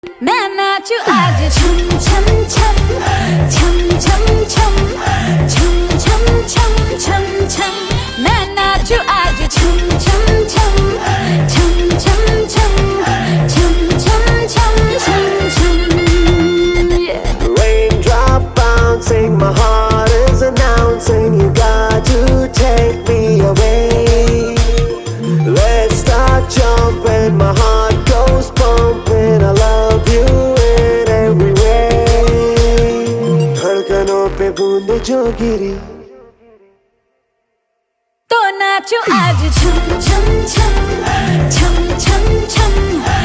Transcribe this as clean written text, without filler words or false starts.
मैं नाचू आज छम छम छम छम छम छम छम छम छम छम छम मैं नाचू आज छम छम छम छम छम छम छम छम छम छम छम Raindrop bouncing, my heart is announcing you got to take me away. Let's start jumping, my heart goes pumping. I love you in every way. धड़कनों पे बूंद जो गिरी तो नाचो आज छम छम छम छम छम छम